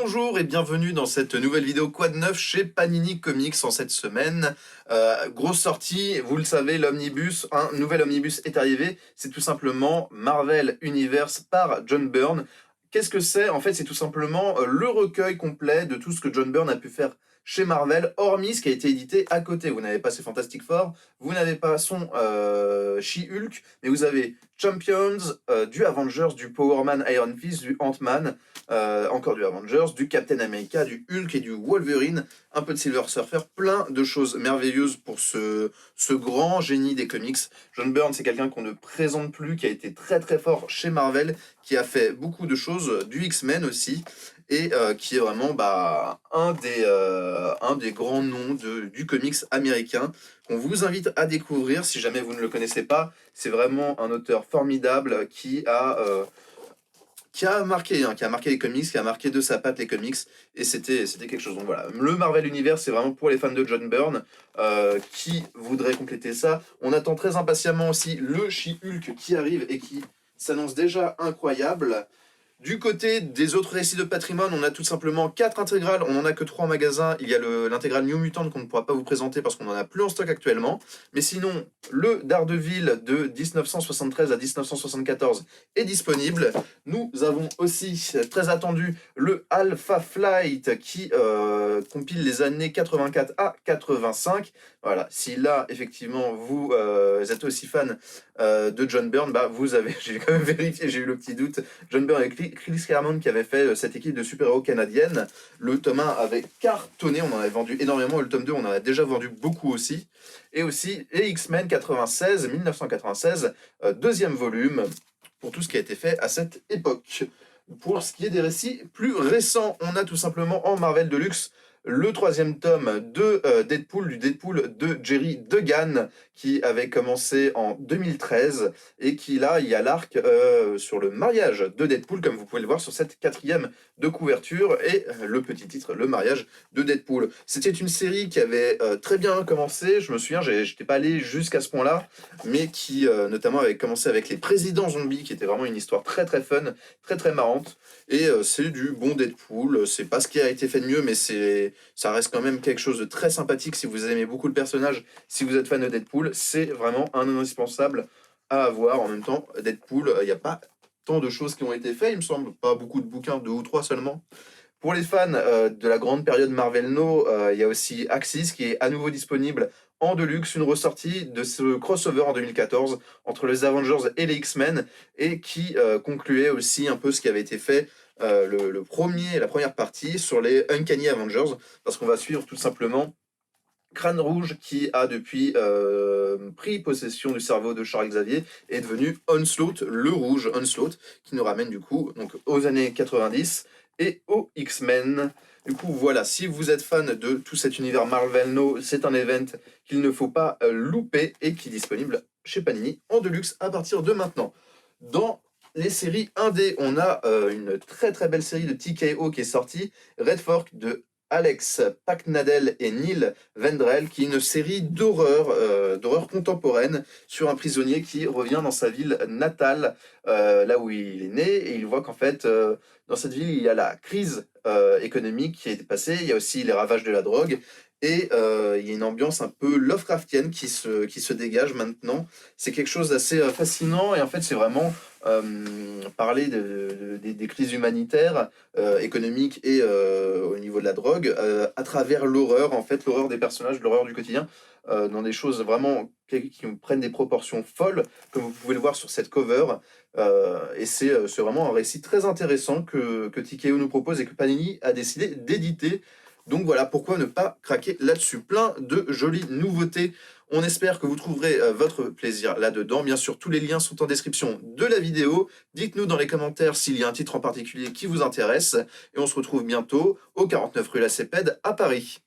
Bonjour et bienvenue dans cette nouvelle vidéo Quoi de neuf chez Panini Comics en cette semaine. Grosse sortie, vous le savez, l'Omnibus, un nouvel Omnibus est arrivé. C'est tout simplement Marvel Universe par John Byrne. Qu'est-ce que c'est? En fait, c'est tout simplement le recueil complet de tout ce que John Byrne a pu faire chez Marvel, hormis ce qui a été édité à côté. Vous n'avez pas ses Fantastic Four, vous n'avez pas son She-Hulk, mais vous avez Champions, du Avengers, du Power Man Iron Fist, du Ant-Man, encore du Avengers, du Captain America, du Hulk et du Wolverine, un peu de Silver Surfer, plein de choses merveilleuses pour ce grand génie des comics. John Byrne, c'est quelqu'un qu'on ne présente plus, qui a été très très fort chez Marvel, qui a fait beaucoup de choses, du X-Men aussi, et qui est vraiment un des grands noms du comics américain, qu'on vous invite à découvrir si jamais vous ne le connaissez pas. C'est vraiment un auteur formidable qui a marqué les comics, qui a marqué de sa patte les comics, et c'était quelque chose. Donc voilà, le Marvel Universe, c'est vraiment pour les fans de John Byrne, qui voudraient compléter ça. On attend très impatiemment aussi le She-Hulk qui arrive et qui s'annonce déjà incroyable. Du côté des autres récits de patrimoine, on a tout simplement 4 intégrales, on n'en a que 3 en magasin. Il y a l'intégrale New Mutant qu'on ne pourra pas vous présenter parce qu'on n'en a plus en stock actuellement. Mais sinon, le Daredevil de 1973 à 1974 est disponible. Nous avons aussi, très attendu, le Alpha Flight qui compile les années 84 à 85. Voilà, si là, effectivement, vous êtes aussi fan de John Byrne, vous avez, j'ai quand même vérifié, j'ai eu le petit doute, John Byrne avec Chris Claremont qui avait fait cette équipe de super-héros canadienne. Le tome 1 avait cartonné, on en avait vendu énormément, et le tome 2 on en a déjà vendu beaucoup aussi. Et aussi les X-Men 1996, deuxième volume, pour tout ce qui a été fait à cette époque. Pour ce qui est des récits plus récents, on a tout simplement en Marvel Deluxe le 3e tome de Deadpool, du Deadpool de Jerry Duggan, qui avait commencé en 2013, et qui là, il y a l'arc sur le mariage de Deadpool, comme vous pouvez le voir sur cette 4e de couverture, et le petit titre, le mariage de Deadpool. C'était une série qui avait très bien commencé, je me souviens, j'étais pas allé jusqu'à ce point-là, mais qui notamment avait commencé avec les présidents zombies, qui était vraiment une histoire très très fun, très très marrante, et c'est du bon Deadpool. C'est pas ce qui a été fait de mieux, mais ça reste quand même quelque chose de très sympathique si vous aimez beaucoup le personnage, si vous êtes fan de Deadpool, c'est vraiment un indispensable à avoir. En même temps, Deadpool, il n'y a pas tant de choses qui ont été faites, il me semble, pas beaucoup de bouquins, 2 ou 3 seulement. Pour les fans de la grande période Marvel No, il y a aussi Axis qui est à nouveau disponible en Deluxe, une ressortie de ce crossover en 2014 entre les Avengers et les X-Men, et qui concluait aussi un peu ce qui avait été fait la première partie sur les Uncanny Avengers, parce qu'on va suivre tout simplement Crâne Rouge qui a depuis pris possession du cerveau de Charles Xavier et est devenu Onslaught, le Rouge Onslaught, qui nous ramène du coup donc aux années 90 et aux X-Men. Du coup voilà, si vous êtes fan de tout cet univers Marvel No, c'est un event qu'il ne faut pas louper et qui est disponible chez Panini en Deluxe à partir de maintenant. Dans les séries indé, on a une très très belle série de TKO qui est sortie, Red Fork de Alex Paknadel et Neil Vendrell, qui est une série d'horreur contemporaine sur un prisonnier qui revient dans sa ville natale, là où il est né, et il voit qu'en fait, dans cette ville, il y a la crise économique qui est passée, il y a aussi les ravages de la drogue, et il y a une ambiance un peu Lovecraftienne qui se dégage maintenant. C'est quelque chose d'assez fascinant, et en fait, c'est vraiment parler des crises humanitaires, économiques et au niveau de la drogue, à travers l'horreur, en fait, l'horreur des personnages, l'horreur du quotidien, dans des choses vraiment qui prennent des proportions folles, comme vous pouvez le voir sur cette cover. Et c'est vraiment un récit très intéressant que TKO nous propose et que Panini a décidé d'éditer. Donc voilà, pourquoi ne pas craquer là-dessus. Plein de jolies nouveautés. On espère que vous trouverez votre plaisir là-dedans. Bien sûr, tous les liens sont en description de la vidéo. Dites-nous dans les commentaires s'il y a un titre en particulier qui vous intéresse. Et on se retrouve bientôt au 49 rue La Cépède à Paris.